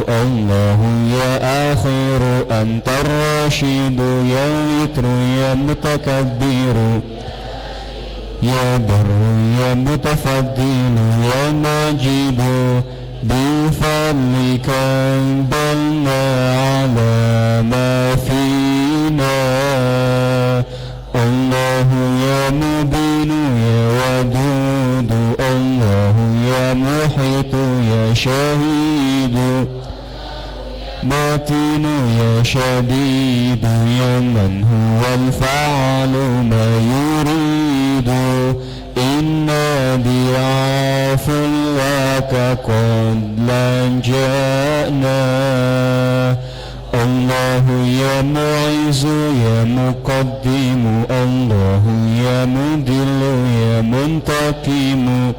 الله يا آخر أنت الراشد يا وتر يا متكبر يا بر يا متفضل يا ماجد بفضلك انزلنا على ما فينا الله يا مبين يا ودود الله يا محيط يا شهيد باطن يا شديد يا من هو الفعال ما يريد إنا ضعاف لك قد لجأنا الله يا معز يا مقدم الله يا مضل يا منتقم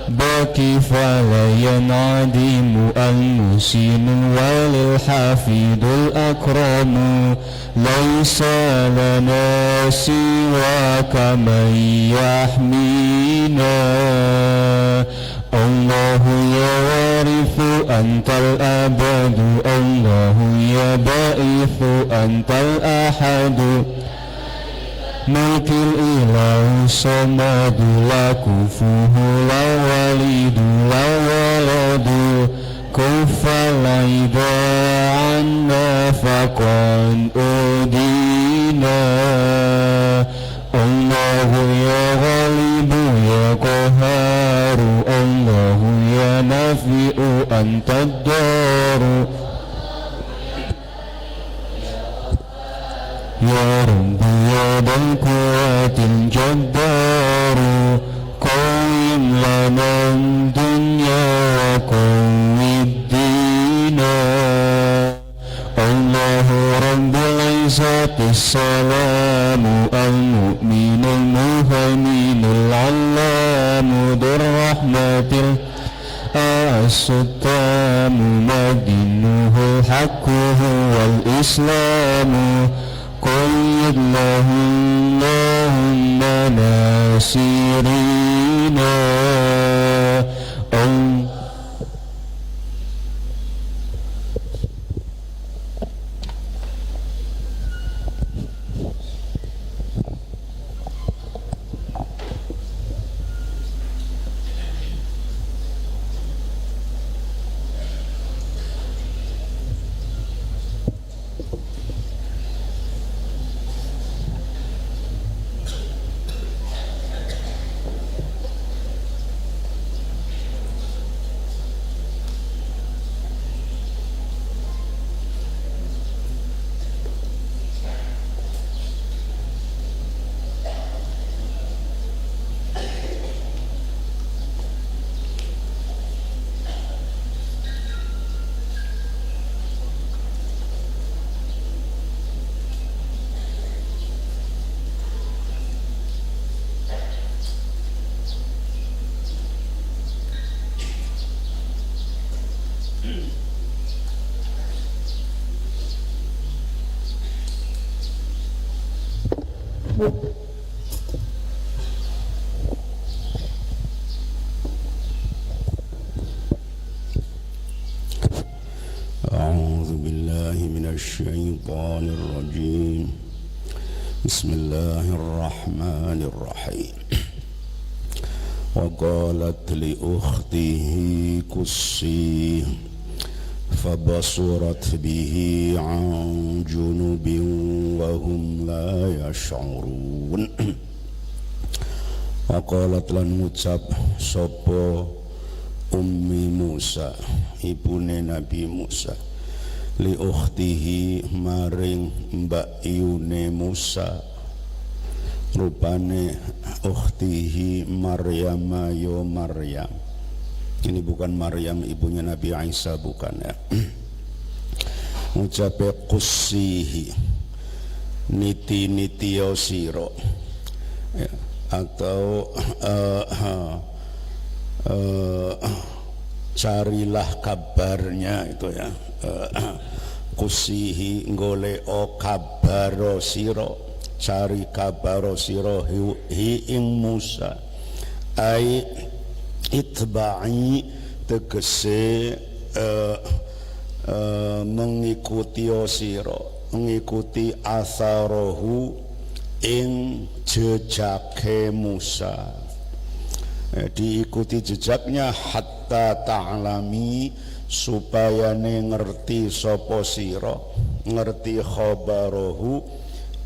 باقي فلا ينعدم المحسن والحفيظ الأكرم ليس لنا سواك من يحمينا الله يا وارث أنت الأبد الله يا بائث أنت الأحد ملك الإله الصمد لا كفوه لا وليد لا ولد كف العدا عنا فقد أدينا الله يا غالب يا قهار الله يا نافع أنت الدار يا رب يا ذا القوة الجبار قوم لنا الدنيا وقوم الدين الله رب العزة السلام المؤمن المهيمن العلام ذو الرحمة الستام مدينه الحق هو الإسلام قيد له اللهم ناصرينا أعوذ بالله من الشيطان الرجيم بسم الله الرحمن الرحيم وقالت لأخته قصيه فبصرت به عن جنب وهم لا يشعرون وقالت lan ngucap sapa Ummi Musa ibune Nabi Musa li ukhtihi maring mbak iyune Musa rupane ukhtihi Maryam yo Maryam. Ini bukan Maryam ibunya Nabi Isa, bukan ya. Ngucape qussihi niti-niti sira ya, atau carilah kabarnya itu ya. Qussihi goleo kabaro sira, cari kabaro sira hi ing Musa ai itba'i tegese mengikuti sira, mengikuti asarohu ing jejake Musa. Diikuti jejaknya hatta ta'lami supaya ngerti sapa sira, ngerti khabarahu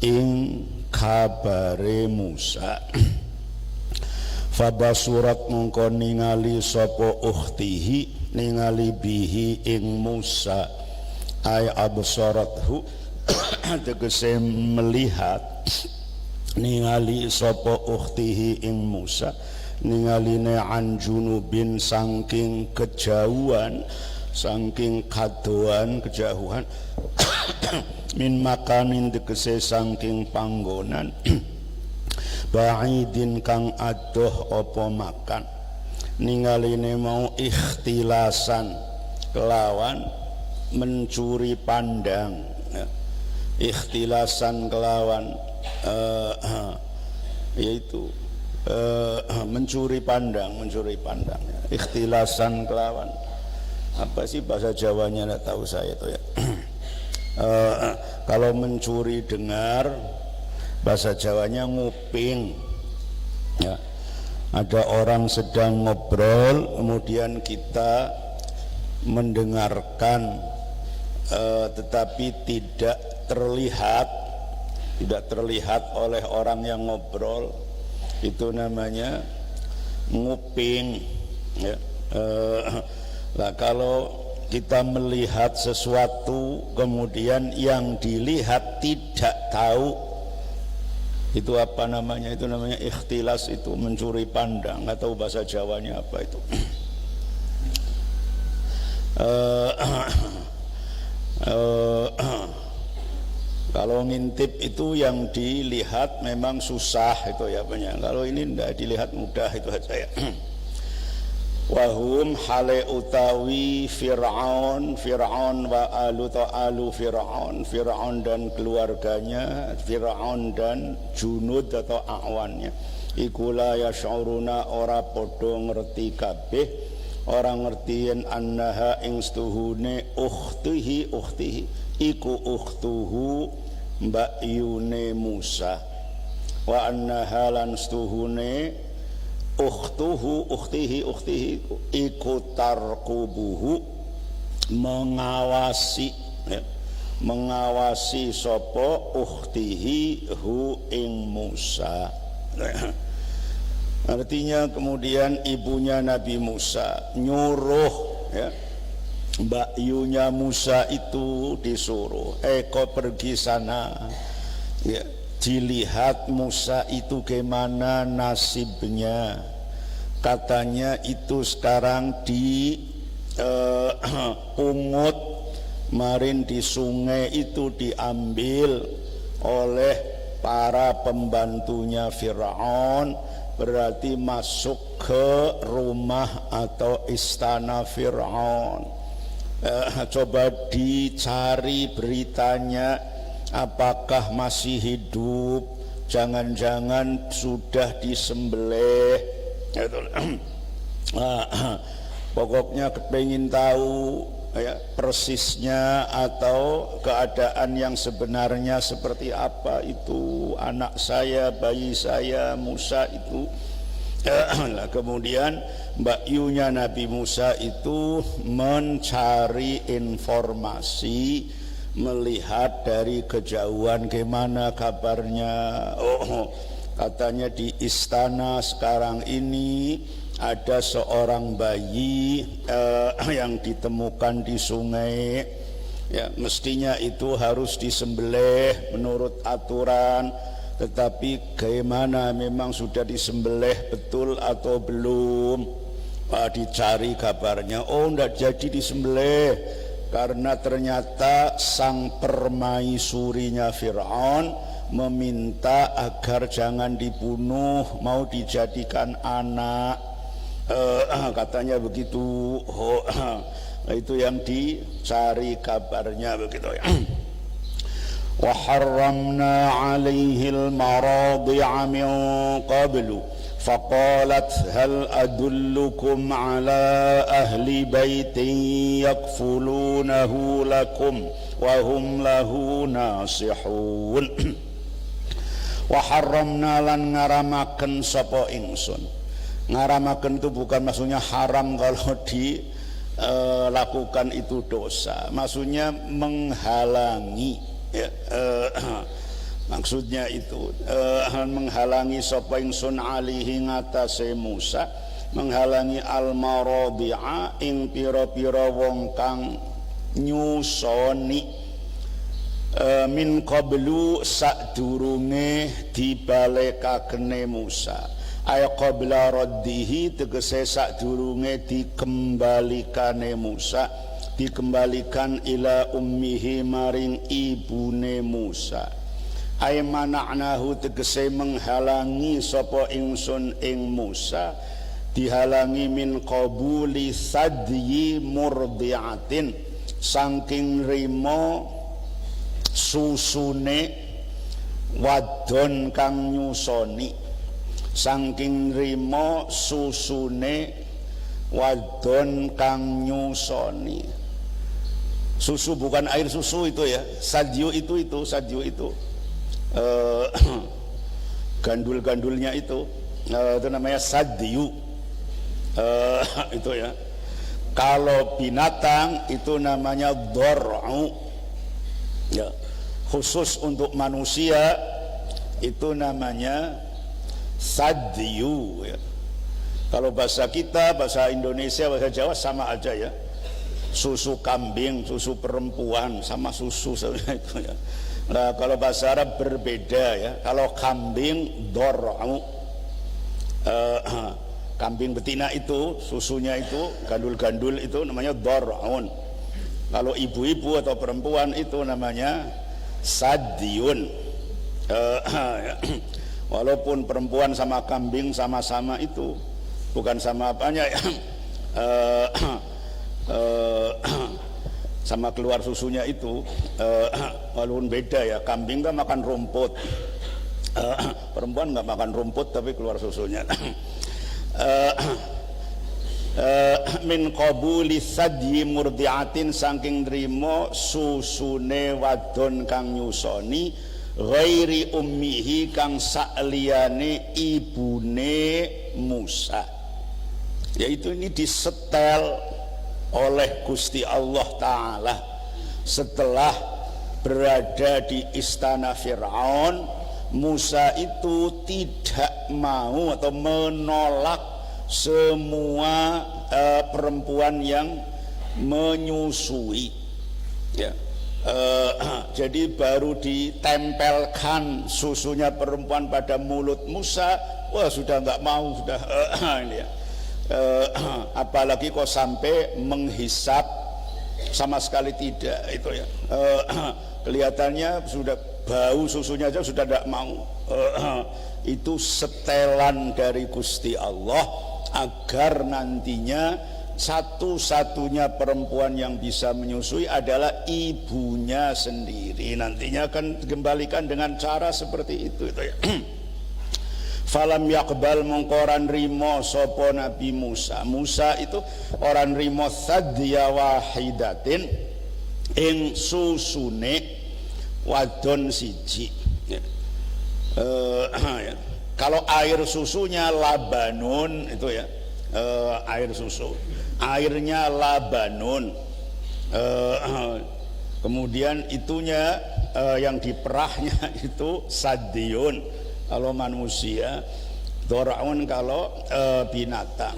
ing kabare Musa. Fabasurat mongko ningali sapa ukhtihi, ningali bihi ing Musa, ay absarathu tegese melihat, ningali sapa ukhtihi ing Musa, ningaline an junubin saking kejauhan, saking kadoan kejauhan min makanin tegese saking panggonan ba'idin kang adoh apa makan, ningaline mau ikhtilasan kelawan mencuri pandang, ikhtilasan kelawan yaitu mencuri pandang, ikhtilasan kelawan apa sih bahasa Jawanya, nggak tahu saya itu ya. Kalau mencuri dengar, bahasa Jawanya nguping ya. Ada orang sedang ngobrol, kemudian kita mendengarkan, tetapi tidak terlihat oleh orang yang ngobrol, itu namanya nguping ya. Nah, kalau kita melihat sesuatu kemudian yang dilihat tidak tahu, itu apa namanya? Itu namanya ikhtilas, itu mencuri pandang, atau bahasa Jawanya apa itu. Kalau ngintip itu yang dilihat memang susah itu ya banyak. Kalau ini tidak dilihat mudah itu aja ya. Wahum hale utawi Fir'aun wa alu Fir'aun dan keluarganya, Fir'aun dan junud atau awannya, iku la yash'uruna ora podo ngerti kabeh, orang ngertiin annaha ing stuhune ukhtihi iku ukhtuhu mbak yune Musa, wa annaha lan stuhune ukhtihi iku tarkubuhu mengawasi ya, mengawasi sapa ukhtihi hu ing Musa. Artinya kemudian ibunya Nabi Musa nyuruh ya, mbak yunya Musa itu disuruh, kau pergi sana ya, dilihat Musa itu gimana nasibnya. Katanya itu sekarang pungut marin di sungai itu diambil oleh para pembantunya Fir'aun, berarti masuk ke rumah atau istana Fir'aun. Coba dicari beritanya, apakah masih hidup, jangan-jangan sudah disembelih. Pokoknya kepengin tahu ya, persisnya atau keadaan yang sebenarnya seperti apa itu anak saya, bayi saya Musa itu. Kemudian mbak yunya Nabi Musa itu mencari informasi, melihat dari kejauhan gimana kabarnya. Katanya di istana sekarang ini ada seorang bayi yang ditemukan di sungai ya, mestinya itu harus disembelih menurut aturan, tetapi gimana, memang sudah disembelih betul atau belum? Dicari kabarnya, enggak jadi disembelih, karena ternyata sang permaisurinya Fir'aun meminta agar jangan dibunuh, mau dijadikan anak. Katanya begitu. Itu yang dicari kabarnya begitu ya. Wa harramna 'alaihi al-maradi'a min qablu faqalat hal adullukum ala ahli baitin yakfulunahu lakum wa hum lahu nasihun. Wa harramna lan ngaramaken sapa ingsun. Ngaramaken itu bukan maksudnya haram kalau dilakukan itu dosa, maksudnya menghalangi ya, maksudnya itu menghalangi sapa ingsun alihi ngatasé Musa, menghalangi al-maradi'a ing pira-pira wong kang nyusoni min qablu sadurunge dibalekakene Musa. Ay qabla raddihi tegese sadurunge dikembalikane Musa, dikembalikan ila ummihi maring ibune Musa. Ay mana'nahu tegese menghalangi sapa ingsun ing Musa, dihalangi min qabuli sadyi murdiatin saking rimo susune wadon kang nyusoni, saking rimo susune wadon kang nyusoni. Susu bukan air susu itu ya, sadyu itu sadyu itu gandul-gandulnya itu namanya sadyu itu ya. Kalau binatang itu namanya dor'u ya. Khusus untuk manusia itu namanya sadyu ya. Kalau bahasa kita, bahasa Indonesia, bahasa Jawa sama aja ya. Susu kambing, susu perempuan sama susu itu ya. Nah, kalau bahasa Arab berbeda ya. Kalau kambing dor'u, kambing betina itu susunya itu gandul-gandul itu namanya dor'un. Kalau ibu-ibu atau perempuan itu namanya sadyun. Walaupun perempuan sama kambing sama-sama itu, bukan sama apanya ya. Sama keluar susunya itu walaupun beda ya. Kambing kan makan rumput, perempuan nggak makan rumput tapi keluar susunya. Min qabuli sadyi murdiatin saking nrimo susune wadon kang nyusoni, ghairi ummihi kang sakliyane ibune Musa. Yaitu ini disetel oleh Gusti Allah Ta'ala setelah berada di istana Fir'aun. Musa itu tidak mau atau menolak semua perempuan yang menyusui ya. Jadi baru ditempelkan susunya perempuan pada mulut Musa, wah sudah nggak mau sudah ini ya. Apalagi kok sampai menghisap, sama sekali tidak itu ya. Kelihatannya sudah bau susunya aja sudah tidak mau. Itu setelan dari Gusti Allah agar nantinya satu-satunya perempuan yang bisa menyusui adalah ibunya sendiri. Nantinya akan dikembalikan dengan cara seperti itu ya. Falam yakbal mengkoran rimo sopo Nabi Musa. Musa itu orang rimo sadya wahidatin ing susune wadon siji ya. Ya. Kalau air susunya labanun itu ya, air susu, airnya labanun, kemudian itunya yang diperahnya itu sadyun kalau manusia, dor'un kalau binatang.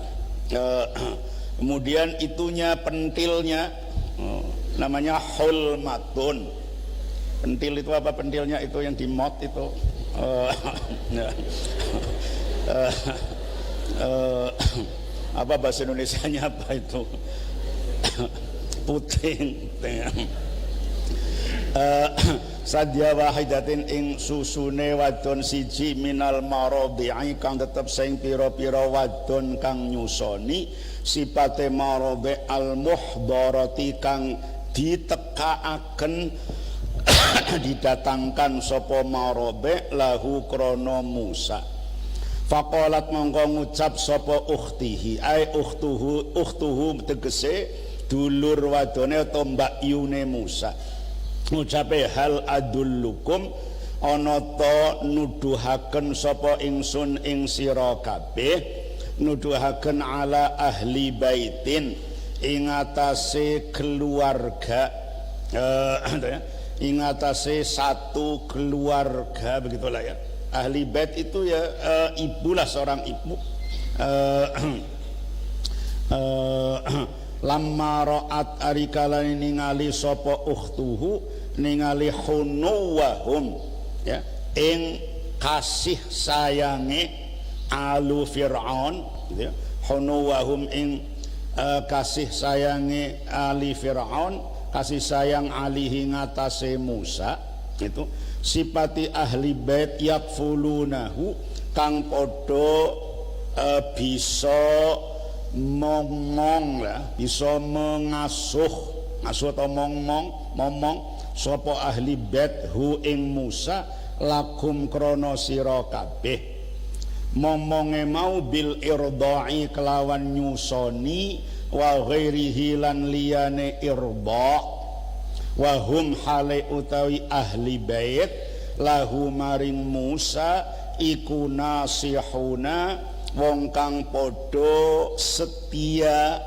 Kemudian itunya pentilnya namanya hulmatun. Pentil itu apa? Pentilnya itu yang di mot itu apa bahasa Indonesianya apa itu? Puting. Sadya wahidatin ing susune wadon siji minal maradhi'i kang tetep sing pira-pira wadon kang nyusoni, sipate maradhi al muhdharati kang ditekaaken didatangkan sapa maradhi lahu krana Musa. Faqalat mongko ngucap sapa ukhtihi ai ukhtuhu tegese dulur wadone utawa mbakyune Musa. Ngucape hal adullukum ana ta nuduhaken sapa ingsun ing sira kabeh nuduhaken ala ahli baitin ing atase keluarga ing atase satu keluarga begitulah ya. Ahli bait itu ya ibulah, seorang ibu. Lamma ra'at arikala ningali sapa ukhtuhu ningali hunuwahum ya ing kasih sayange alu Fir'aun gitu ya. Hunuwahum ing kasih sayange ali Fir'aun, kasih sayang alihi ngatasé Musa itu sipati ahli bait yakfulunahu kang padha bisa momong lah, bisa mengasuh atau momong sapa ahli bait hu ing Musa lakum krana sira kabeh. Momonge mau bil irdai kelawan nyusoni wa ghairihi lan liyane irda. Wahum hale utawi ahli bait lahu maring Musa iku nasihuna wong kang padha setia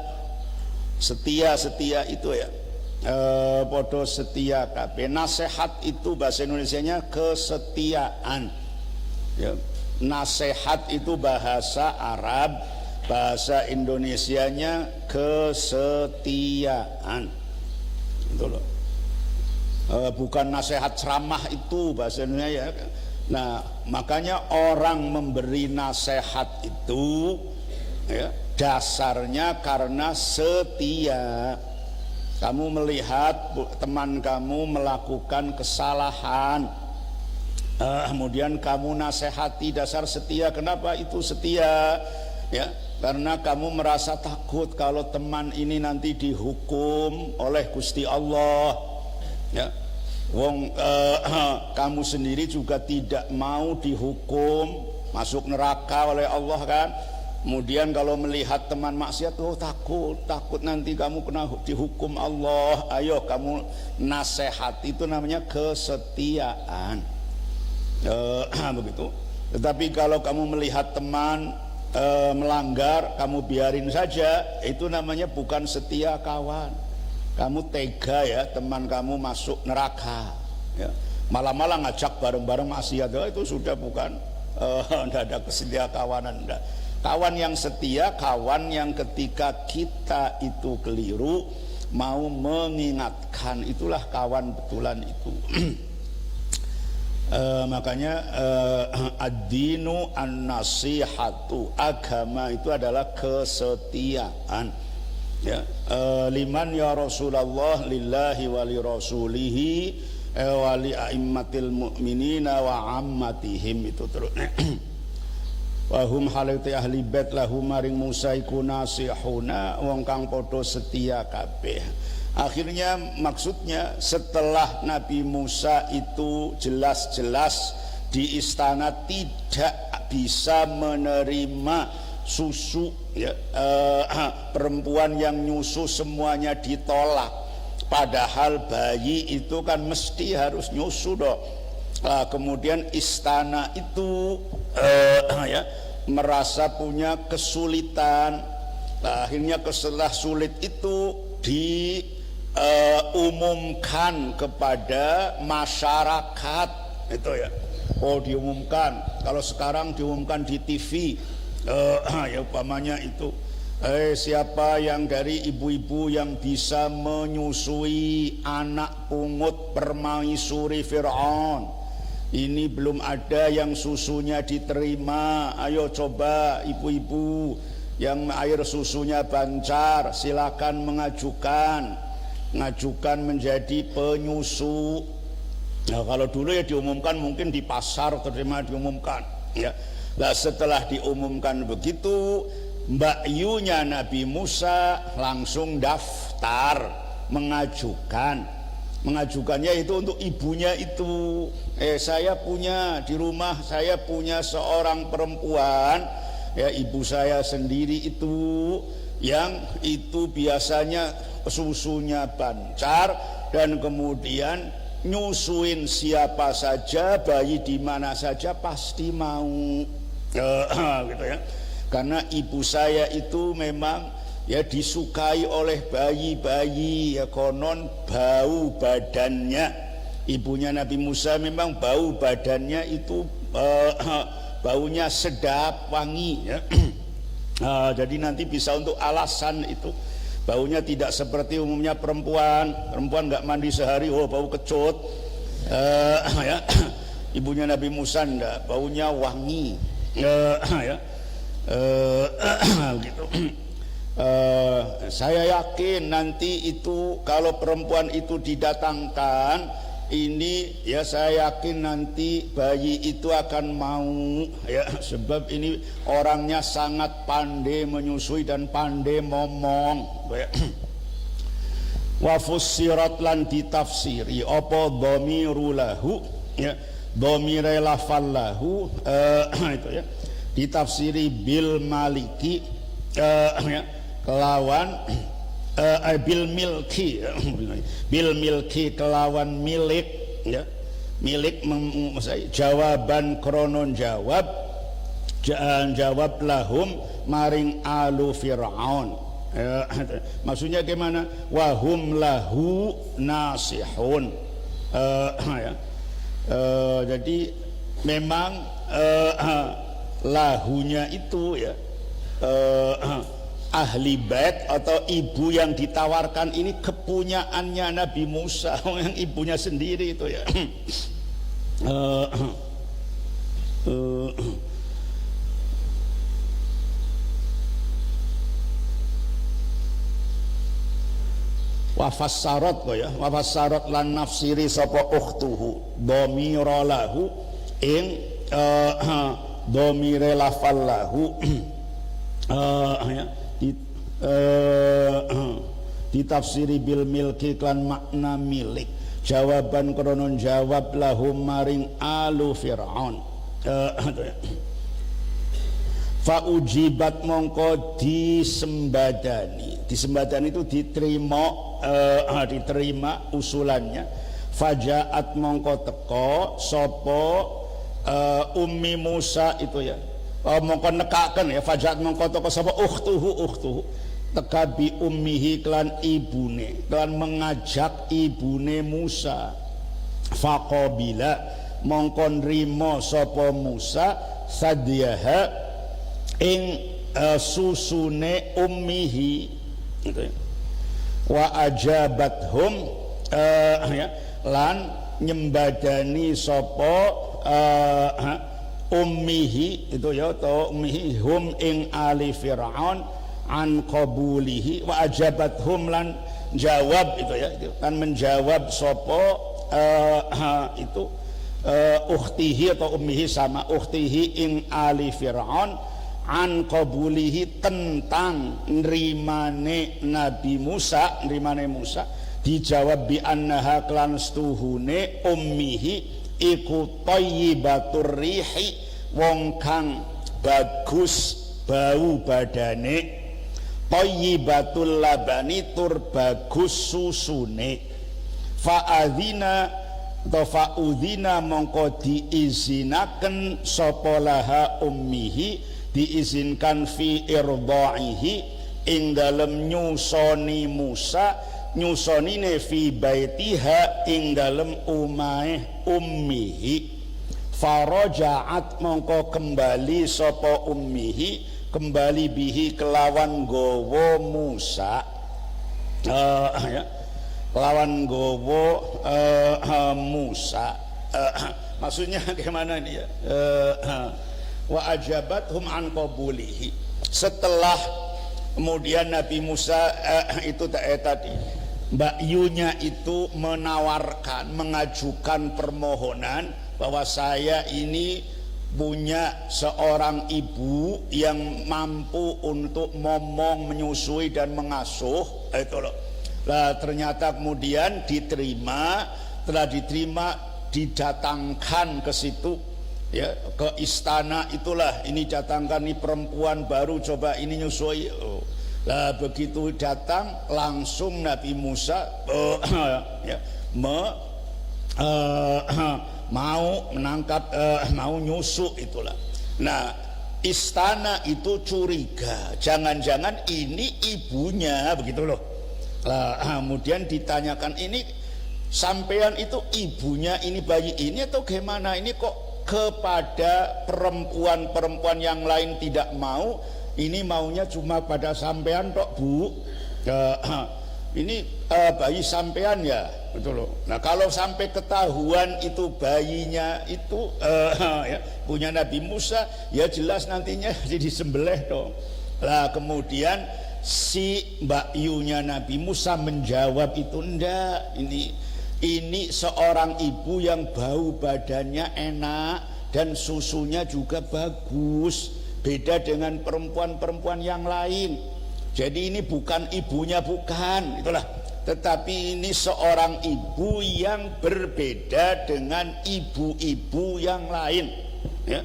itu ya padha setia kabeh. Nasihat itu bahasa Indonesianya kesetiaan ya. Nasihat itu bahasa Arab, bahasa Indonesianya kesetiaan itu loh. Bukan nasihat ceramah itu bahasa Indonesia ya. Nah makanya orang memberi nasihat itu ya, dasarnya karena setia. Kamu melihat teman kamu melakukan kesalahan, kemudian kamu nasihati, dasar setia. Kenapa itu setia ya? Karena kamu merasa takut kalau teman ini nanti dihukum oleh Gusti Allah ya. Kamu sendiri juga tidak mau dihukum masuk neraka oleh Allah kan. Kemudian kalau melihat teman maksiat takut nanti kamu kena dihukum Allah. Ayo kamu nasihat, itu namanya kesetiaan begitu. Tetapi kalau kamu melihat teman melanggar, kamu biarin saja, itu namanya bukan setia kawan. Kamu tega ya teman kamu masuk neraka ya. Malah ngajak bareng-bareng maksiat, itu sudah bukan tidak ada kesetia kawanan. Enggak. Kawan yang setia, kawan yang ketika kita itu keliru mau mengingatkan, itulah kawan betulan itu. Makanya ad-dinu an-nasihatu, agama itu adalah kesetiaan ya. Liman ya Rasulullah lillahi wa li rasulihi wa li a'immatil mu'minina wa ammatihim, itu terus. Wa hum halati ahli bait lahu maring Musa iku nasihuna wong kang padha setia kabeh. Akhirnya maksudnya setelah Nabi Musa itu jelas-jelas di istana tidak bisa menerima susu ya, perempuan yang nyusu semuanya ditolak, padahal bayi itu kan mesti harus nyusu dong. Kemudian istana itu ya, merasa punya kesulitan. Akhirnya setelah sulit itu diumumkan kepada masyarakat itu ya. Diumumkan, kalau sekarang diumumkan di TV ya umpamanya itu siapa yang dari ibu-ibu yang bisa menyusui anak pungut permaisuri Fir'aun, ini belum ada yang susunya diterima, ayo coba ibu-ibu yang air susunya bancar, silakan mengajukan menjadi penyusu. Nah, kalau dulu ya diumumkan mungkin di pasar terima diumumkan ya. Nah, setelah diumumkan begitu, mbakyunya Nabi Musa langsung daftar mengajukan. mengajukannya itu untuk ibunya itu. Saya punya di rumah, saya punya seorang perempuan, ya ibu saya sendiri itu, yang itu biasanya susunya bancar dan kemudian nyusuin siapa saja, bayi di mana saja pasti mau, gitu ya. Karena ibu saya itu memang ya disukai oleh bayi-bayi, ya konon bau badannya ibunya Nabi Musa memang bau badannya itu baunya sedap, wangi ya. Jadi nanti bisa untuk alasan itu baunya tidak seperti umumnya perempuan nggak mandi sehari, oh bau kecut, ya. Ibunya Nabi Musa enggak, baunya wangi, ya. Gitu. Saya yakin nanti itu kalau perempuan itu didatangkan ini, ya saya yakin nanti bayi itu akan mau, ya sebab ini orangnya sangat pandai menyusui dan pandai ngomong, ya. Wa fussirat lan ditafsiri apa dhamiru lahu, ya dhamire lafal lahu, itu ya ditafsiri bil maliki, ya kelawan bil milki kelawan milik, ya milik jawaban kronon jawab lahum maring alu Fir'aun, ya, maksudnya gimana, wahum lahu nasihun, ya. Jadi memang lahunya itu ya ahli bait atau ibu yang ditawarkan ini kepunyaannya Nabi Musa, yang ibunya sendiri itu ya. Wafassarat kok ya, wafassarat lan nafsiri sapa ukhtuhu dhamira lahu ing dhamire lafal lahu, ya ditafsiri bil milki klan makna milik, jawaban kronon jawab lahum maring alu Fir'aun, fa ujibat mongko disembadani itu diterima, diterima usulannya, fajaat mongko teko sopo ummi Musa itu ya, mongko nekaken ya, fajaat mongko teko sopo ukhtuhu teka bi ummihi klan ibune, klan mengajak ibune Musa, faqabila mongko nrimo sopo Musa sadiyaha ing susune ummihi gitu ya. Wa ajabathum, ya lan nyembadani sopo ummihi itu ya, atau ummihi hum ing ali Fir'aun an qabulihi, wa ajabathum lan jawab itu ya, itu kan menjawab sopo itu ukhtihi atau ummihi sama ukhtihi ing ali Fir'aun an qabulihi tentang nrimane Nabi Musa, nrimane Musa, dijawab bi annaha klan stuhune ummihi iku thayyibatur rihi, wong kang bagus bau badane, thayyibatul labani tur bagus susune, fa'adzina atau fa'udzina mongko diizinaken sapa laha ummihi, diizinkan fi irdaihi ing dalem nyusoni Musa, nyusonine fi baitiha ing dalem umahe ummihi, farajaat mongko kembali sapa ummihi, kembali bihi kelawan gowo Musa, ya kelawan gowo Musa, maksudnya gimana ini ya, wa ajabathum an qabulihi, setelah kemudian Nabi Musa itu tadi Mbak Yunya itu menawarkan, mengajukan permohonan bahwa saya ini punya seorang ibu yang mampu untuk momong, menyusui dan mengasuh, itu loh. Lah ternyata kemudian diterima, setelah diterima didatangkan ke situ, ya, ke istana. Itulah ini datangkan nih perempuan baru, coba ini nyusui. Lah begitu datang langsung Nabi Musa ya, mau menangkap, mau nyusu itulah. Nah istana itu curiga, jangan-jangan ini ibunya, begitu loh. Lah kemudian ditanyakan, ini sampean itu ibunya ini bayi ini atau gimana? Ini kok kepada perempuan-perempuan yang lain tidak mau, ini maunya cuma pada sampean tok, Bu. Ini bayi sampean ya, betul loh. Nah kalau sampai ketahuan itu bayinya itu ya, punya Nabi Musa, ya jelas nantinya jadi sembelih dong. Lah kemudian si Mbak Yunya Nabi Musa menjawab itu, enggak, ini seorang ibu yang bau badannya enak dan susunya juga bagus, beda dengan perempuan-perempuan yang lain. Jadi ini bukan ibunya, bukan, itulah, tetapi ini seorang ibu yang berbeda dengan ibu-ibu yang lain, ya.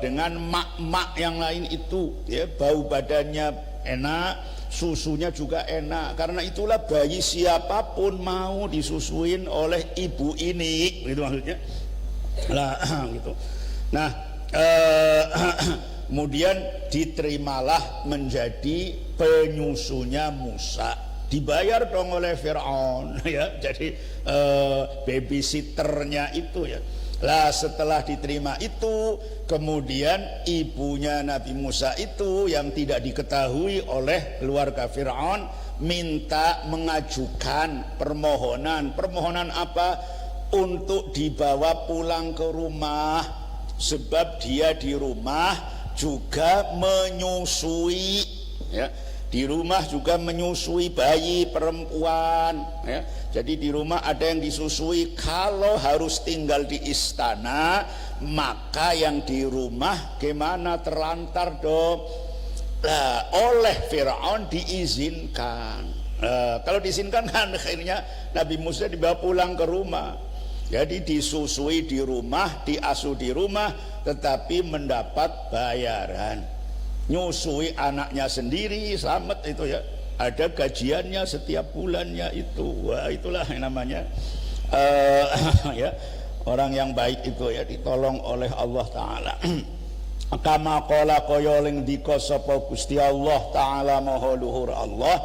Dengan mak-mak yang lain itu, ya, bau badannya enak, susunya juga enak. Karena itulah bayi siapapun mau disusuin oleh ibu ini, gitu maksudnya. Lah gitu. Nah kemudian diterimalah menjadi penyusunya Musa, dibayar dong oleh Fir'aun, ya, jadi babysitternya itu, ya. Lah setelah diterima itu, kemudian ibunya Nabi Musa itu yang tidak diketahui oleh keluarga Fir'aun minta mengajukan permohonan apa? Untuk dibawa pulang ke rumah, sebab dia di rumah juga menyusui, ya. Di rumah juga menyusui bayi perempuan, ya. Jadi di rumah ada yang disusui. Kalau harus tinggal di istana, maka yang di rumah gimana, terlantar dong. Nah, oleh Fir'aun diizinkan. Kalau diizinkan kan akhirnya Nabi Musa dibawa pulang ke rumah. Jadi disusui di rumah, diasuh di rumah, tetapi mendapat bayaran. Nyusui anaknya sendiri, selamat itu, ya. Ada gajiannya setiap bulannya itu. Wah, itulah yang namanya ya, orang yang baik itu, ya, ditolong oleh Allah Ta'ala. Kama qala koyoling diko sapa Gusti Allah Ta'ala maha luhur Allah,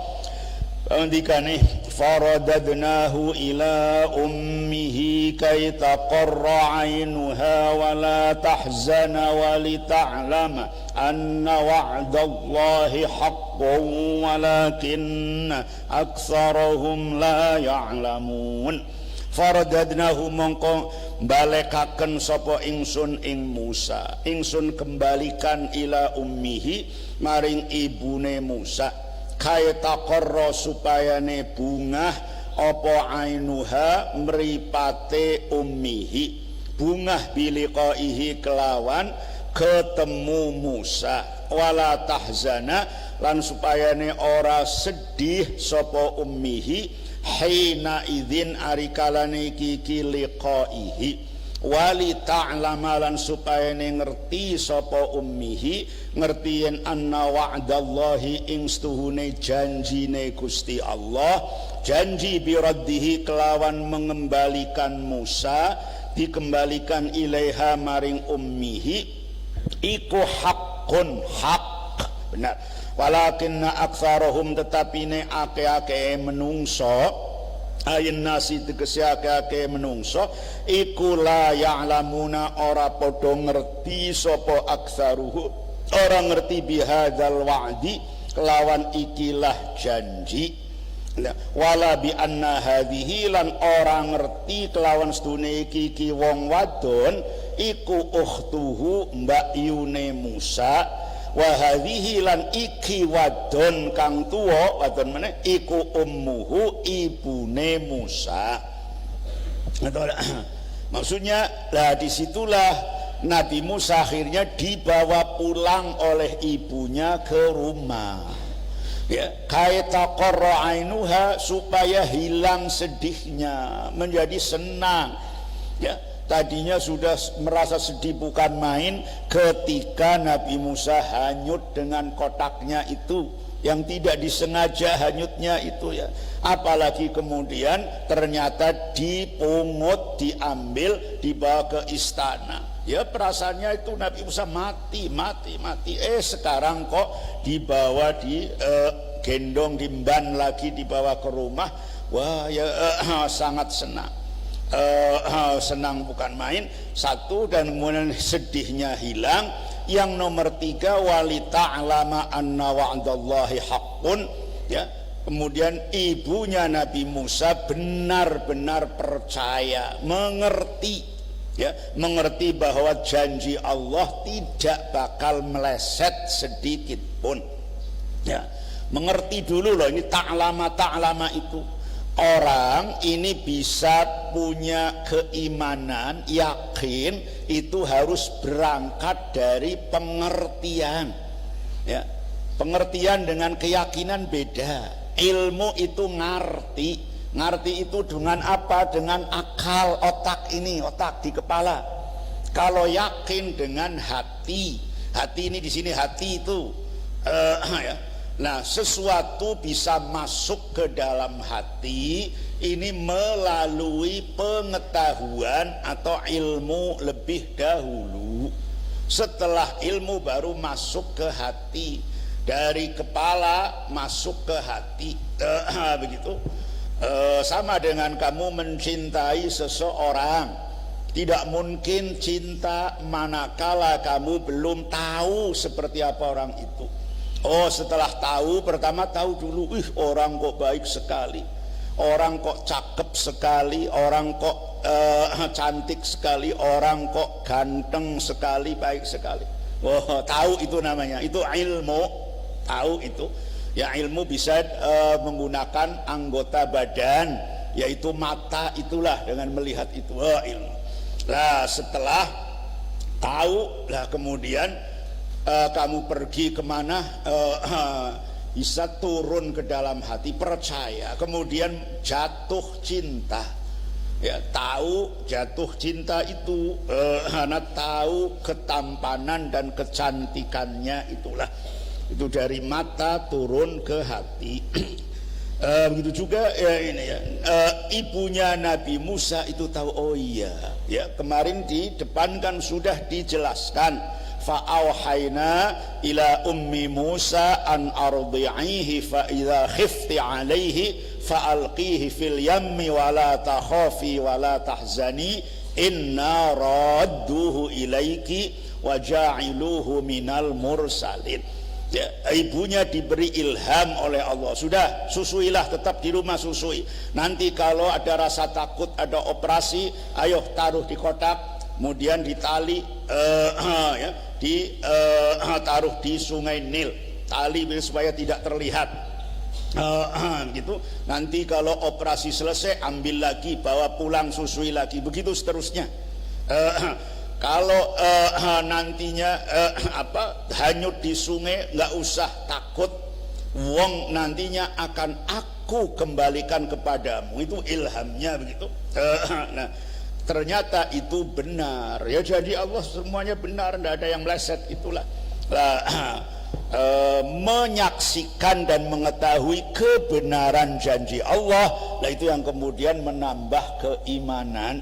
andikane faradadnahu ila ummihi kay taqarra ainuha wa la tahzana wa li ta'lama anna wa'dallahi haqqun walakinna aktsarahum la ya'lamun. Faradadnahu mongko balekaken sapa ingsun ing Musa, ingsun kembalikan ila ummihi maring ibune Musa, kaya taqarra supayane bungah apa ainuha mripate ummihi, bungah biliqaihi kelawan ketemu Musa, wala tahzana lan supayane ora sedih sapa ummihi hina idzin arikalane iki liqaihi, wali ta'lama lan supayane ngerti sapa ummihi, ngerti yen anna wa'dallahi ing stuhune janjine Gusti Allah, janji biraddihi kelawan mengembalikan Musa, dikembalikan ilaiha maring ummihi, iku haqqun, hak, benar. Walakinna aktsarahum tetapine ake-ake menungso, ayin nasi tegese ake-ake menungso, iku la ya'lamuna ora padha ngerti sapa aktsaruhu, ora ngerti bihadzal wa'di kelawan ikilah janji. Wala bi anna hadhihi lan ora ngerti kelawan sedune iki wong wadon iku ukhtuhu mbak yune Musa, wa hadhihi lan iki wadon kang tuwa, wadon meneh iku ummuhu ibune Musa. Maksudnya lah disitulah Nabi Musa akhirnya dibawa pulang oleh ibunya ke rumah. Ya, kaita qarra ainuha, supaya hilang sedihnya, menjadi senang. Ya, tadinya sudah merasa sedih bukan main ketika Nabi Musa hanyut dengan kotaknya itu, yang tidak disengaja hanyutnya itu ya. Apalagi kemudian ternyata dipungut, diambil, dibawa ke istana. Ya, perasaannya itu Nabi Musa mati. Sekarang kok dibawa, gendong, dimban lagi, dibawa ke rumah. Wah ya, sangat senang. Senang bukan main. Satu, dan kemudian sedihnya hilang. Yang nomor 3, walita'lama anna wa'dallahi haqqun. Ya, kemudian ibunya Nabi Musa benar-benar percaya, mengerti. Ya, mengerti bahwa janji Allah tidak bakal meleset sedikit pun. Ya, mengerti dulu loh, ini ta'lama itu. Orang ini bisa punya keimanan, yakin, itu harus berangkat dari pengertian. Ya, pengertian dengan keyakinan beda. Ilmu itu ngerti itu dengan apa? Dengan akal, otak ini, otak di kepala. Kalau yakin dengan hati ini di sini hati itu, ya. Nah, sesuatu bisa masuk ke dalam hati ini melalui pengetahuan atau ilmu lebih dahulu. Setelah ilmu baru masuk ke hati, dari kepala masuk ke hati. Begitu. Sama dengan kamu mencintai seseorang. Tidak mungkin cinta manakala kamu belum tahu seperti apa orang itu. Oh, setelah tahu, pertama tahu dulu, orang kok baik sekali, orang kok cakep sekali, orang kok cantik sekali, orang kok ganteng sekali, baik sekali. Oh, tahu itu namanya, itu ilmu. Tahu itu. Ya, ilmu bisa menggunakan anggota badan, yaitu mata, itulah dengan melihat itu. Oh, ilmu. Nah, setelah tahu, lah kemudian kamu pergi kemana, bisa turun ke dalam hati, percaya, kemudian jatuh cinta. Ya, tahu jatuh cinta itu, karena tahu ketampanan dan kecantikannya, itulah. Itu dari mata turun ke hati. Begitu juga ya ini ya, ibunya Nabi Musa itu tahu. Oh iya ya, kemarin di depan kan sudah dijelaskan, fa'auhayna ila ummi Musa an ardi'ihi fa idza khifti alaihi fa'alqihi fil yammi wa la takhafi wa la tahzani inna radduhu ilaiki wa ja'iluhu minal mursalin. Ya, ibunya diberi ilham oleh Allah, sudah susuilah, tetap di rumah susui. Nanti kalau ada rasa takut, ada operasi, ayo taruh di kotak, kemudian ditali, ya, taruh di sungai Nil, tali supaya tidak terlihat. Gitu. Nanti kalau operasi selesai, ambil lagi, bawa pulang, susui lagi, begitu seterusnya. Kalau nantinya hanyut di sungai, nggak usah takut, wong nantinya akan aku kembalikan kepadamu. Itu ilhamnya begitu. Nah, ternyata itu benar ya, jadi Allah semuanya benar, tidak ada yang meleset. Itulah menyaksikan dan mengetahui kebenaran janji Allah. Nah, itu yang kemudian menambah keimanan.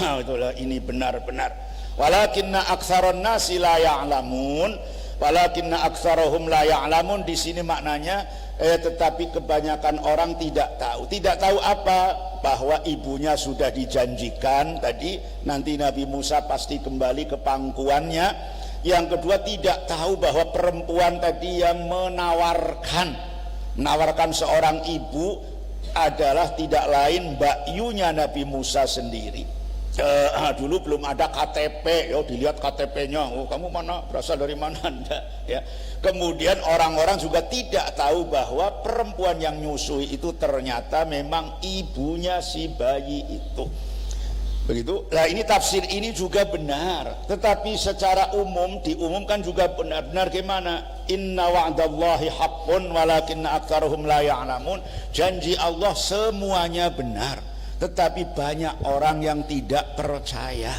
Itulah, ini benar-benar. Walakinna aktsaron nasi la ya'lamun, walakinna aktsarahum la ya'lamun. Di sini maknanya tetapi kebanyakan orang tidak tahu. Tidak tahu apa? Bahwa ibunya sudah dijanjikan tadi, nanti Nabi Musa pasti kembali ke pangkuannya. Yang kedua, tidak tahu bahwa perempuan tadi yang menawarkan seorang ibu adalah tidak lain mbakyunya Nabi Musa sendiri. Dulu belum ada KTP, yo dilihat KTP-nya, oh kamu mana, berasal dari mana, anda ya. Kemudian orang-orang juga tidak tahu bahwa perempuan yang nyusui itu ternyata memang ibunya si bayi itu. Begitu. Nah, ini tafsir ini juga benar, tetapi secara umum diumumkan juga benar. Benar gimana? Inna wa'dallahi haqqun walakinna aktsarahum la ya'lamun. Janji Allah semuanya benar, tetapi banyak orang yang tidak percaya.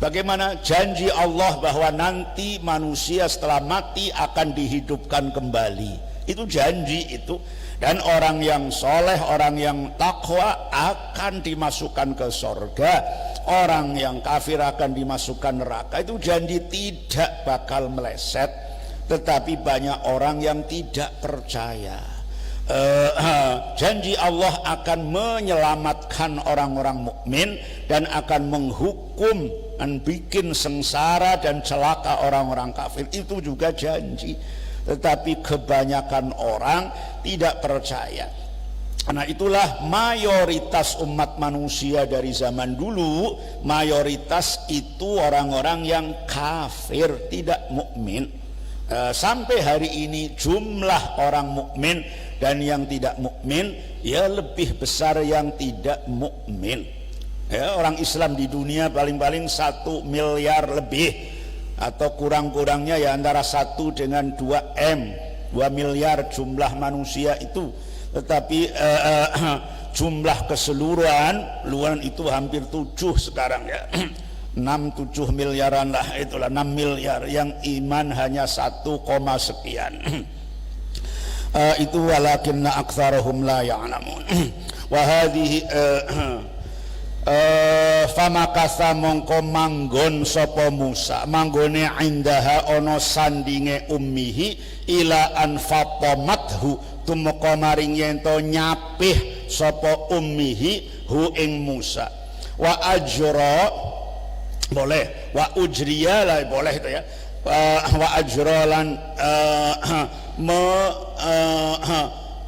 Bagaimana janji Allah bahwa nanti manusia setelah mati akan dihidupkan kembali? Itu janji itu. Dan orang yang soleh, orang yang takwa akan dimasukkan ke surga, orang yang kafir akan dimasukkan neraka. Itu janji tidak bakal meleset. Tetapi banyak orang yang tidak percaya. Janji Allah akan menyelamatkan orang-orang mukmin dan akan menghukum dan bikin sengsara dan celaka orang-orang kafir. Itu juga janji. Tetapi kebanyakan orang tidak percaya. Karena itulah mayoritas umat manusia dari zaman dulu, mayoritas itu orang-orang yang kafir, tidak mukmin. Sampai hari ini jumlah orang mukmin dan yang tidak mukmin ya lebih besar yang tidak mukmin. Ya, orang Islam di dunia paling-paling 1 miliar lebih, atau kurang-kurangnya ya antara 1 dengan 2 miliar jumlah manusia itu. Tetapi jumlah keseluruhan itu hampir 7 sekarang ya. 6-7 miliaran lah, itulah 6 miliar yang iman hanya 1, sekian. Itu walakinna aktsarahum la ya'lamun. Wa hadhihi famakasa mongko manggon sapa Musa manggone indaha ono sandinge ummihi ila an fatamathu tumeka maring yen to nyapih sapa ummihi hu ing Musa wa ajra boleh wa ujriya lah boleh itu ya wa ajrolan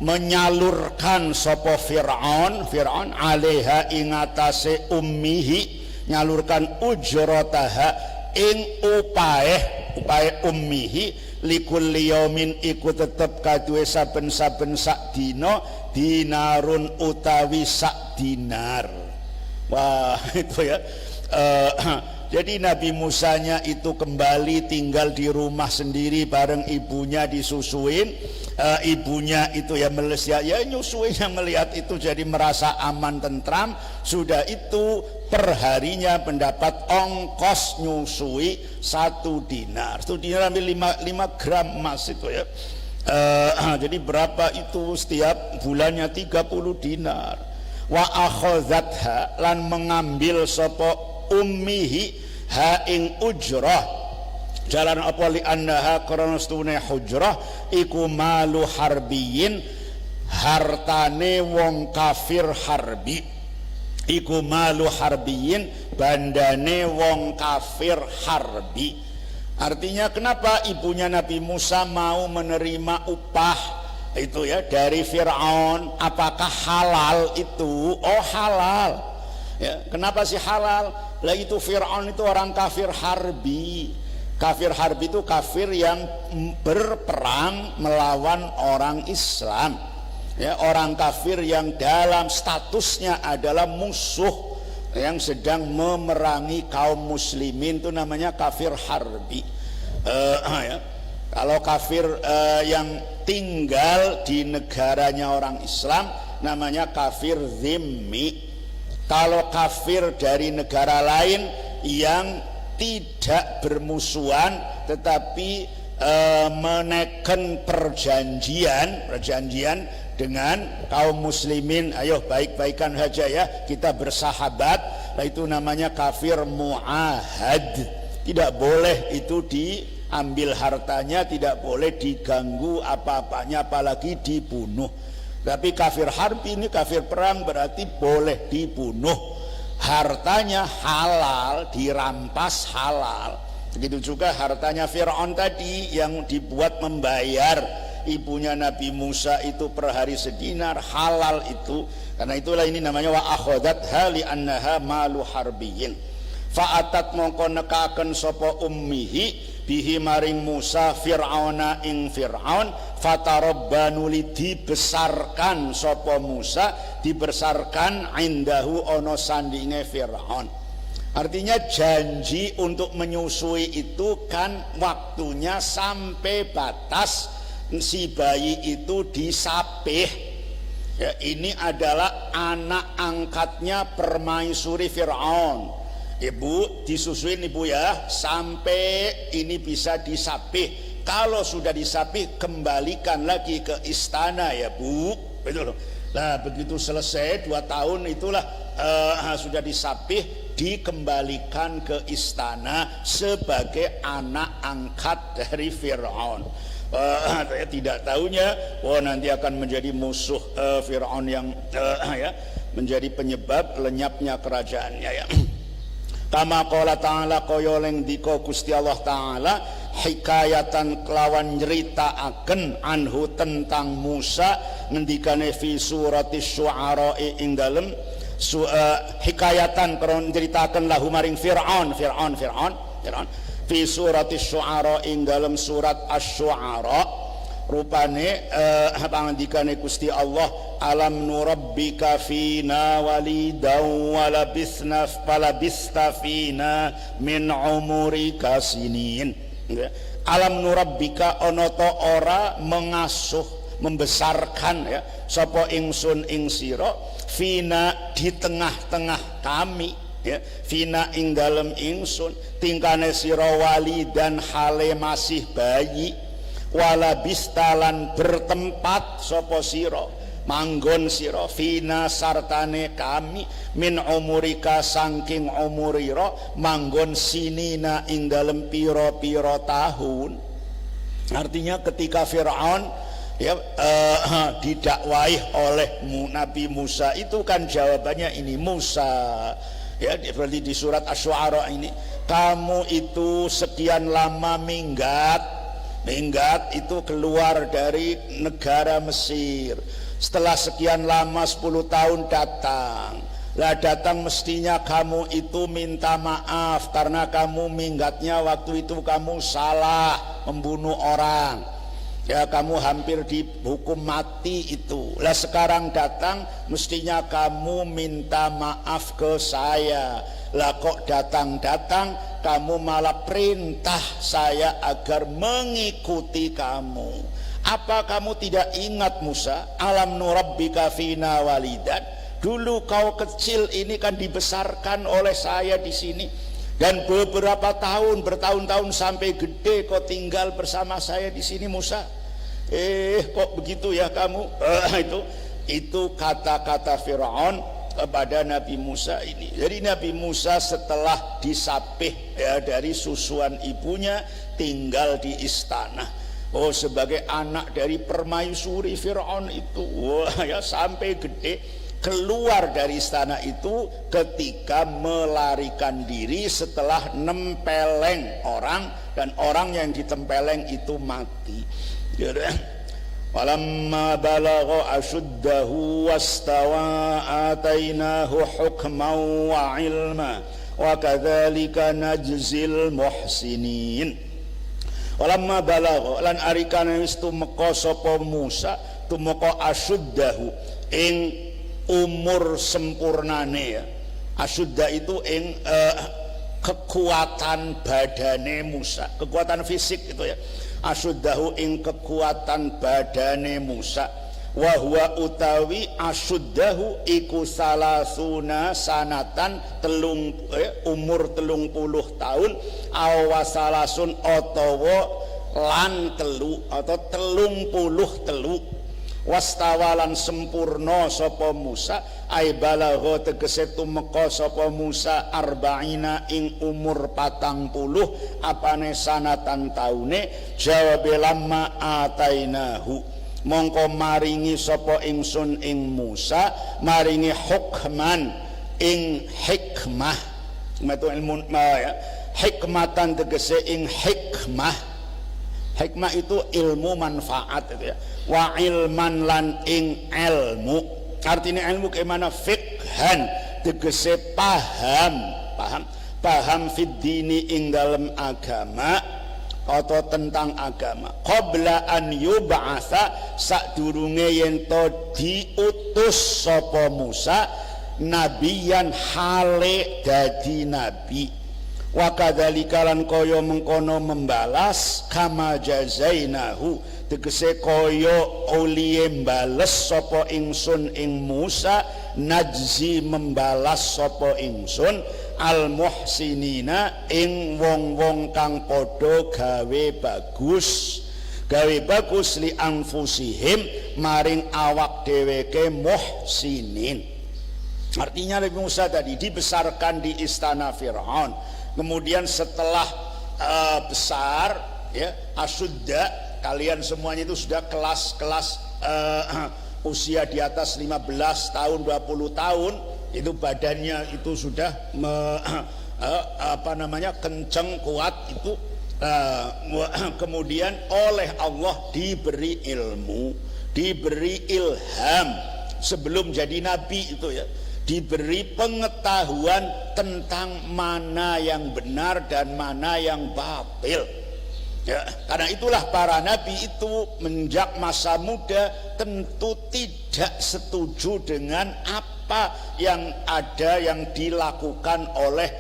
menyalurkan sapa Fir'aun alaiha ingatase ummihi, nyalurkan ujrataha ing upae ummihi likulli yaumin iku tetep kaduwe saben-saben sak dina dinarun utawi sak dinar. Wah, itu ya. Jadi Nabi Musanya itu kembali tinggal di rumah sendiri bareng ibunya disusuin. Ibunya itu ya nyusuin, yang melihat itu jadi merasa aman tentram. Sudah itu perharinya mendapat ongkos nyusui 1 dinar. 1 dinar ambil 5 gram emas itu ya. Jadi berapa itu setiap bulannya? 30 dinar. Wa akhadzatha lan mengambil sapa ummihi ha ing ujrah. Jalan apa li annaha karena stune hujrah iku malu harbiyin, hartane wong kafir harbi. Iku malu harbiyin, bandane wong kafir harbi. Artinya kenapa ibunya Nabi Musa mau menerima upah itu ya dari Fir'aun? Apakah halal itu? Oh halal ya. Kenapa sih halal? Lah itu Fir'aun itu orang kafir harbi. Kafir harbi itu kafir yang berperang melawan orang Islam ya, orang kafir yang dalam statusnya adalah musuh yang sedang memerangi kaum muslimin, itu namanya kafir harbi. Ya. Kalau kafir yang tinggal di negaranya orang Islam namanya kafir zimmi. Kalau kafir dari negara lain yang tidak bermusuhan tetapi menekan perjanjian dengan kaum muslimin, ayo baik-baikan saja ya, kita bersahabat, nah itu namanya kafir muahad. Tidak boleh itu diambil hartanya, tidak boleh diganggu apa-apanya, apalagi dibunuh. Tapi kafir harbi ini kafir perang, berarti boleh dibunuh, hartanya halal, dirampas halal. Begitu juga hartanya Fir'aun tadi yang dibuat membayar ibunya Nabi Musa itu per hari sedinar, halal itu. Karena itulah ini namanya wa akhadatha li annaha malu harbiyin. Fa'atat mongko nekaken sapa ummihi bihi maring Musa Fir'auna ing Fir'aun, fatarabbanu li dibesarkan sapa Musa, dibesarkan indahu ono sandinge Fir'aun. Artinya janji untuk menyusui itu kan waktunya sampai batas si bayi itu disapih. Ya, ini adalah anak angkatnya permaisuri Fir'aun. Ibu disusuin ibu ya, sampai ini bisa disapih. Kalau sudah disapih kembalikan lagi ke istana ya bu, betul. Nah begitu selesai 2 tahun itulah sudah disapih, dikembalikan ke istana sebagai anak angkat dari Fir'aun. Saya tidak tahunya nanti akan menjadi musuh Fir'aun yang ya, menjadi penyebab lenyapnya kerajaannya ya. Kama qala ta'ala kaya leng dika Gusti Allah Ta'ala hikayatan kelawan nyeritaaken anhu tentang Musa ngendikane fi suratis syu'ara ing dalem hikayatan kron nyeritaaken lahu maring Fir'aun fi suratis syu'ara ing dalem surat asy-syu'ara rupane pangandikane Gusti Allah alam nurabbika fina walidaw walabisna falabista fina min umurika sinin. Alam nurabbika ana ta ora mengasuh membesarkan ya sapa ingsun ing sira fina di tengah-tengah kami ya fina ing dalem ingsun tingkane sira wali dan hale masih bayi wala bistalan bertempat sapa sira manggon sira fina sartane kami min umurika saking umurira manggon sinina ing dalem pira-pira tahun. Artinya ketika Fir'aun ya didakwahi oleh Nabi Musa itu kan jawabannya ini Musa ya seperti di surat Asy-Syu'ara ini kamu itu sekian lama minggat itu keluar dari negara Mesir. Setelah sekian lama 10 tahun datang. Lah datang mestinya kamu itu minta maaf karena kamu minggatnya waktu itu kamu salah membunuh orang. Ya kamu hampir dihukum mati itu. Lah sekarang datang mestinya kamu minta maaf ke saya. Lah kok datang-datang kamu malah perintah saya agar mengikuti kamu. Apa kamu tidak ingat Musa? Alam nurabbika fina walidan. Dulu kau kecil ini kan dibesarkan oleh saya di sini. Dan beberapa tahun, bertahun-tahun sampai gede kau tinggal bersama saya di sini Musa. Kok begitu ya kamu? Itu kata-kata Fir'aun kepada Nabi Musa ini. Jadi Nabi Musa setelah disapih ya dari susuan ibunya tinggal di istana. Sebagai anak dari permaisuri Fir'aun itu. Ya sampai gede keluar dari istana itu ketika melarikan diri setelah nempeleng orang dan orang yang ditempeleng itu mati. Walamma balagha ashuddahu wastawa atainahu hukman wa ilma wa kadzalika najzil muhsinin. Walamma balagha lan arikane wis tumeka sapa Musa tumeka ashuddahu ing umur sempurnane ya. Asyudda itu ing kekuatan badane Musa, kekuatan fisik itu ya. Asyuddahu ing kekuatan badane Musa wa huwa utawi asyuddahu iku salasuna sanatan umur 30 tahun awasalasun otowo lan telu atau 33 wastawalan sempurna sapa Musa ai balagha tegese tumeka sapa Musa arba'ina ing umur 40 apane sanatan taune jawabe lamma atainahu mongko maringi sapa ingsun ing Musa maringi hukman ing hikmah metu ilmu ya hikmatan tegese ing hikmah. Hikmah itu ilmu manfaat itu ya. Wa ilman lan ing ilmu. Artinya ilmu kemana fikhan tegese paham fid dini ing dalam agama atau tentang agama. Qabla an yub'atsa sadurunge yen to diutus sapa Musa nabiyan hale dadi nabi. Wa kadzalika lan kaya mengkono membalas kama jazainahu tegese kaya uliye mbales sapa ingsun ing Musa najzi membalas sapa ingsun al muhsinina ing wong-wong kang padha gawe bagus li anfusihim maring awak dheweke muhsinin. Artinya Nabi Musa tadi dibesarkan di istana Fir'aun, kemudian setelah besar ya asyudda, kalian semuanya itu sudah kelas-kelas usia di atas 15 tahun 20 tahun, itu badannya itu sudah kenceng kuat itu, kemudian oleh Allah diberi ilmu, diberi ilham sebelum jadi nabi itu ya, diberi pengetahuan tentang mana yang benar dan mana yang batil ya. Karena itulah para nabi itu menjak masa muda tentu tidak setuju dengan apa yang ada yang dilakukan oleh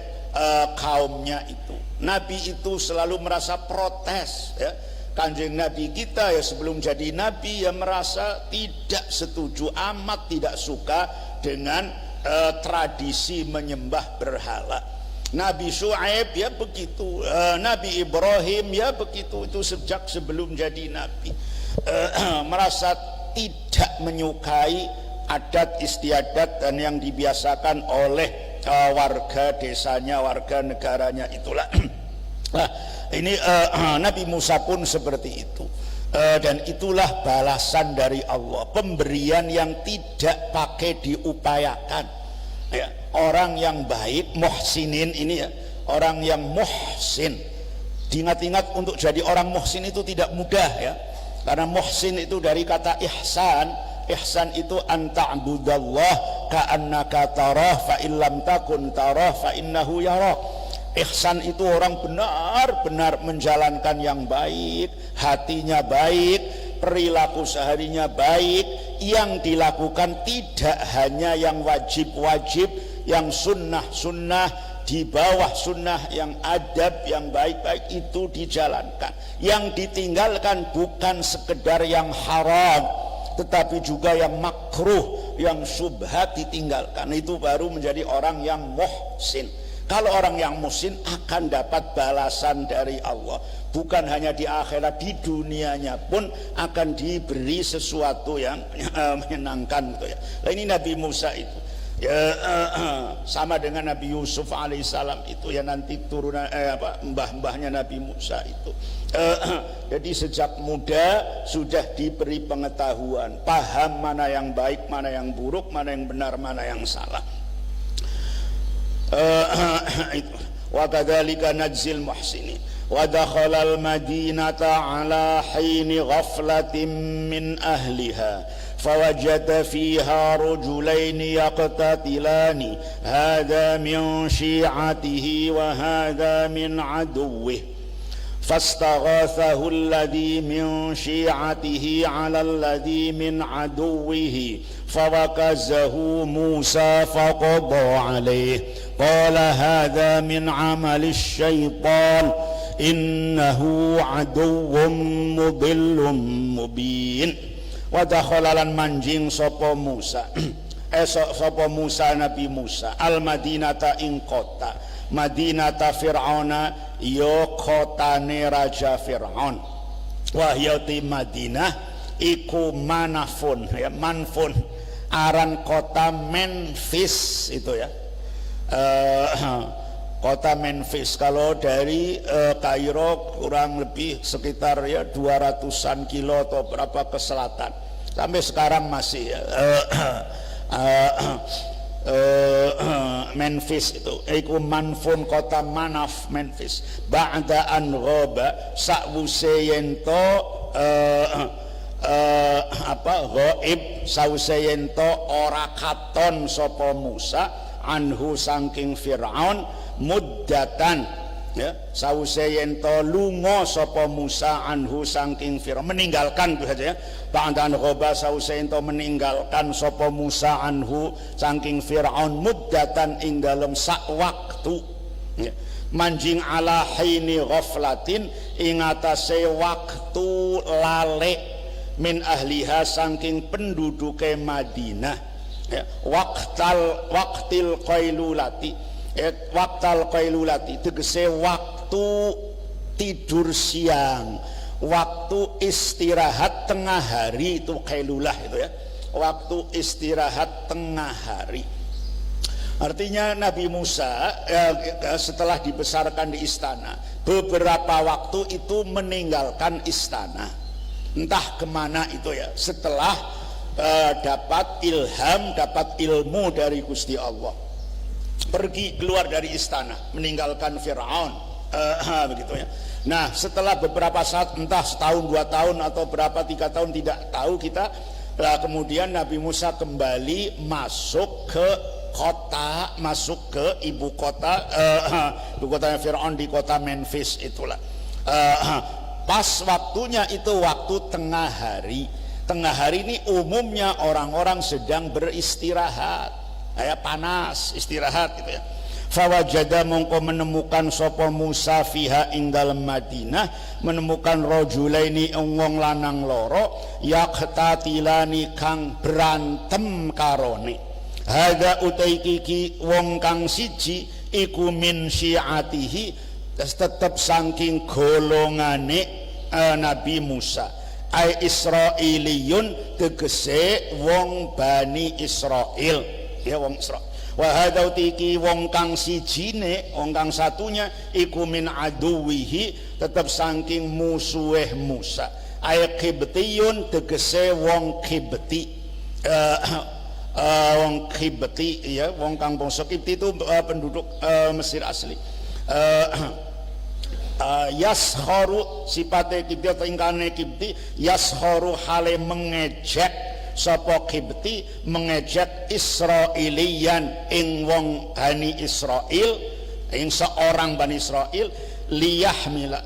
kaumnya itu. Nabi itu selalu merasa protes ya. Kanjeng Nabi kita ya sebelum jadi nabi ya merasa tidak setuju, amat tidak suka dengan tradisi menyembah berhala. Nabi Syuaib ya begitu, Nabi Ibrahim ya begitu, itu sejak sebelum jadi nabi merasa tidak menyukai adat istiadat dan yang dibiasakan oleh warga desanya, warga negaranya itulah. Nah, ini Nabi Musa pun seperti itu. Dan itulah balasan dari Allah, pemberian yang tidak pakai diupayakan ya. Orang yang baik, muhsinin ini ya, orang yang muhsin, diingat-ingat untuk jadi orang muhsin itu tidak mudah ya, karena muhsin itu dari kata ihsan. Ihsan itu anta'budallah ka'annaka tarah fa illam takun tarah fa innahu yarak. Ihsan itu orang benar-benar menjalankan yang baik, hatinya baik, perilaku seharinya baik, yang dilakukan tidak hanya yang wajib-wajib, yang sunnah-sunnah, di bawah sunnah, yang adab, yang baik-baik itu dijalankan. Yang ditinggalkan bukan sekedar yang haram, tetapi juga yang makruh, yang syubhat ditinggalkan. Itu baru menjadi orang yang muhsin. Kalau orang yang muhsin akan dapat balasan dari Allah, bukan hanya di akhirat, di dunianya pun akan diberi sesuatu yang menyenangkan gitu ya. Nah, ini Nabi Musa itu ya, sama dengan Nabi Yusuf alaihissalam itu ya, nanti turunan mbah-mbahnya Nabi Musa itu. Jadi sejak muda sudah diberi pengetahuan, paham mana yang baik, mana yang buruk, mana yang benar, mana yang salah. Wa kadzalika najzil muhsinin wa dakhala al madinata ala hini ghaflatin min ahliha fawajada fiha rajulaini yaqtatilani hadha min syi'atihi wa hadha min aduwwihi فاستغاثه الذي من شيعته على الذي من عدوه فوكزه موسى فقضى عليه قال هذا من عمل الشيطان إنه عدو مضل مبين ودخل manjing sapa Musa sapa Musa Nabi Musa al madinata ing kota Madinata Fir'auna yo kotane Raja Fir'aun. Wahyati Madinah iku manafun ya, manfun aran kota Memphis itu ya. Kota Memphis kalau dari Kairo kurang lebih sekitar ya 200-an kilo atau berapa ke selatan. Sampai sekarang masih ya. Memphis itu iku manfun kota Manaf Memphis ba'da an ghaba sa'wuse yento ghaib sa'wuse yento ora katon sapa Musa anhu saking Fir'aun muddatan ya sause yen to lunga sapa Musa anhu saking Firaun, meninggalkan itu saja ya, ba'dan ghaba sause yen to meninggalkan sapa Musa anhu saking Firaun muddatan ing dalem sak waktu ya. Manjing ala hini ghaflatin ing atase waktu lale min ahliha saking penduduke Madinah ya. Waktil qailulati waktal qailulati tegese waktu tidur siang, waktu istirahat tengah hari, itu qailulah itu ya, waktu istirahat tengah hari. Artinya Nabi Musa setelah dibesarkan di istana, beberapa waktu itu meninggalkan istana, entah kemana itu ya, setelah dapat ilham, dapat ilmu dari Gusti Allah, pergi keluar dari istana, meninggalkan Fir'aun, begitu ya. Nah setelah beberapa saat, entah setahun, 2 tahun atau berapa, 3 tahun, tidak tahu kita, kemudian Nabi Musa kembali masuk ke kota, masuk ke ibu kota, ibu kotanya Fir'aun di kota Memphis itulah. Pas waktunya itu waktu tengah hari. Tengah hari ini umumnya orang-orang sedang beristirahat, kayak panas, istirahat gitu ya. Fawajada mongko menemukan sapa Musa fiha ing dalem Madinah, menemukan rajulaini wong lanang loro yaqtatilani kang berantem karone. Hadza utaiki wong kang siji iku min syiatihi, tetep saking golongane Nabi Musa. Ai Israiliyun tegese wong Bani Israil ya, wong Israil. Wa hadza utaiki wong kang sijine, wong kang satunya iku min aduwihi, tetep saking musuhe Musa. Ai Qibtiyun tegese wong Qibti. Wong Qibti ya, wong kang bangsa Qibti itu penduduk Mesir asli. Yasharu sipate Qibti atau ingkane Qibti, yasharu hale mengejek sapa Qibti, mengejek Israilian ing wong Bani Israil, ing seorang Bani Israil, liyahmila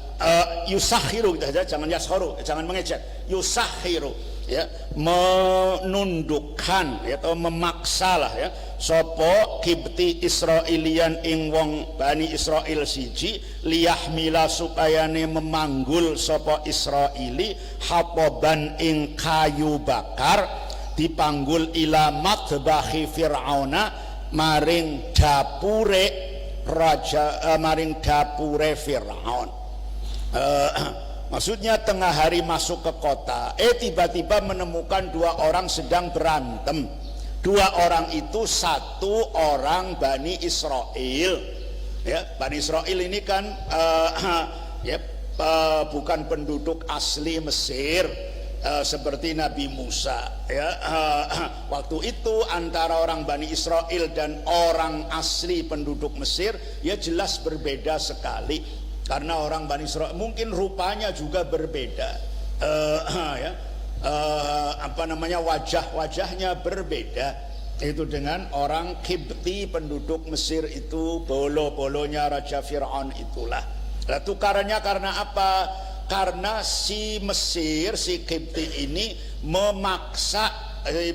yusakhiru gitu aja, jangan yasharu, jangan mengejek, yusakhiru ya, menundukkan ya, atau memaksalah ya, sopo Qibti Israilian ing wong Bani Israil siji, liyahmila supayane memanggul sopo Israili hatoban ing kayu bakar, dipanggul ila matbahi Fir'auna maring dapure raja, maring dapure Fir'aun. Maksudnya tengah hari masuk ke kota, tiba-tiba menemukan 2 orang sedang berantem. 2 orang itu, 1 orang Bani Israil ya. Bani Israil ini kan ya, bukan penduduk asli Mesir seperti Nabi Musa ya. Waktu itu antara orang Bani Israil dan orang asli penduduk Mesir ya jelas berbeda sekali. Karena orang Bani Israil mungkin rupanya juga berbeda, ya, wajah-wajahnya berbeda. Itu dengan orang Qibti penduduk Mesir itu, bolo-bolonya Raja Fir'aun itulah. Nah, tukarannya karena apa? Karena si Mesir, si Qibti ini memaksa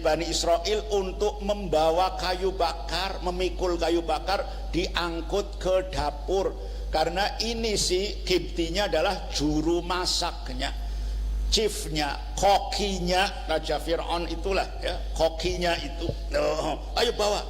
Bani Israil untuk membawa kayu bakar, memikul kayu bakar, diangkut ke dapur. Karena ini si Qibtinya adalah juru masaknya, chiefnya, kokinya Raja Fir'aun itulah ya, kokinya itu. Ayo bawa.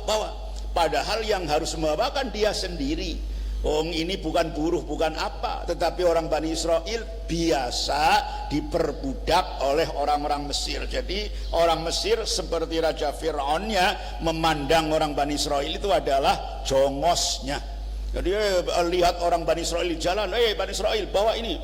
Padahal yang harus membawakan dia sendiri. Ini bukan buruh, bukan apa, tetapi orang Bani Israil biasa diperbudak oleh orang-orang Mesir. Jadi orang Mesir seperti Raja Fir'aunnya memandang orang Bani Israil itu adalah jongosnya. Jadi lihat orang Bani Israil di jalan, Bani Israil bawa ini,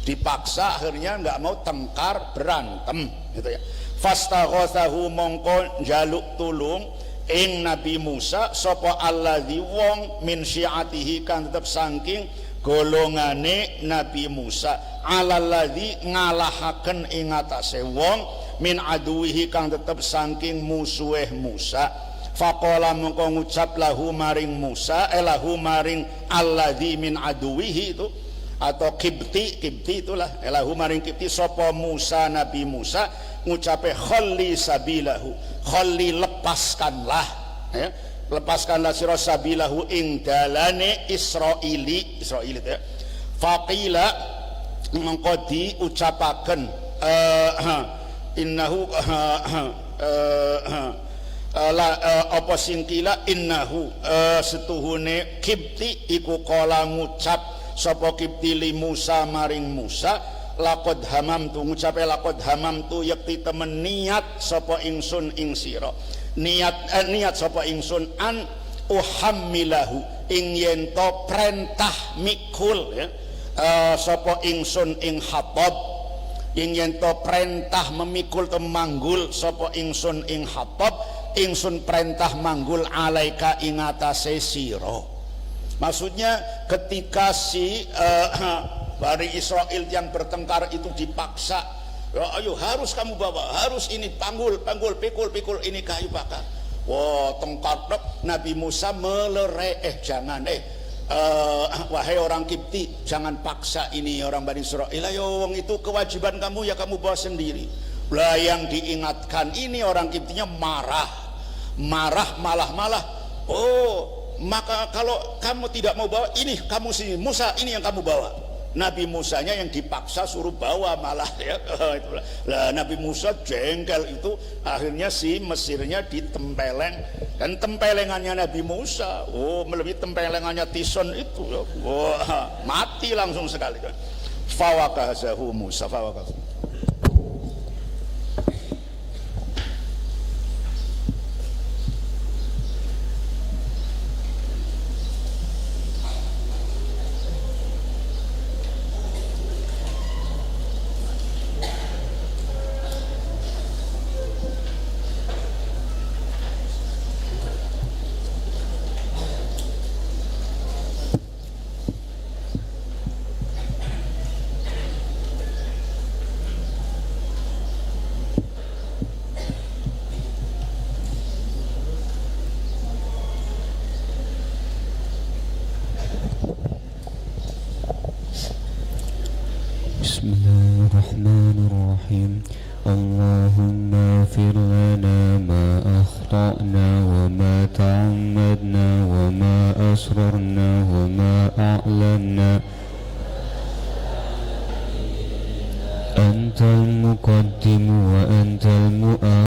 dipaksa, akhirnya nggak mau, tengkar, berantem gitu ya. Fastaghatsahu mongko jaluk tulung ing Nabi Musa sapa alladzi wong min syiatihi kang tetep saking golongane Nabi Musa, alalladzi ngalahaken ing atase wong min aduwihi kang tetep saking musuhe Musa. Faqala mongko ngucap lahu maring Musa lahu maring alladzi min aduwihi itu atau Kibti itulah lahu maring Kibti sapa Musa Nabi Musa ngucape khalli sabilahu khalli lepaskanlah ya lepaskanlah sira sabilahu ing dalane Israili itu ya faqila mongko diucapaken innahu apa singkila innahu setuhune Kibti iku kala ngucap sapa Kibti li Musa maring Musa laqad hamamtu ngucape laqad hamamtu yakti temen niat sapa ingsun ing sira niat sapa ingsun an uhammilahu ing yen to perintah mikul ya sapa ingsun ing Hatab ing yen to perintah memikul temanggul sapa ingsun ing Hatab ingsun perintah manggul alaika ing atase sira. Maksudnya ketika si Bani Israel yang bertengkar itu dipaksa, ya, ayo harus kamu bawa, harus ini panggul, pikul ini kayu bakar. Wah, tengkar Nabi Musa melere jangan wahai orang Kipti, jangan paksa ini orang Bani Israel. Ayo wong itu kewajiban kamu ya kamu bawa sendiri. Lah yang diingatkan ini orang Kiptinya marah malah oh maka kalau kamu tidak mau bawa ini kamu sini Musa ini yang kamu bawa. Nabi Musanya yang dipaksa suruh bawa malah ya lah Nabi Musa jengkel itu akhirnya si Mesirnya ditempeleng dan tempelengannya Nabi Musa melebihi tempelengannya Tison itu mati langsung sekali kan fawakazahu Musa Bismillahirrahmanirrahim. Allahumma fir lana ma akhta'na wa ma ta'ammadna wa ma asrarna wa ma a'lanna antal muqaddim wa antal mu'akhir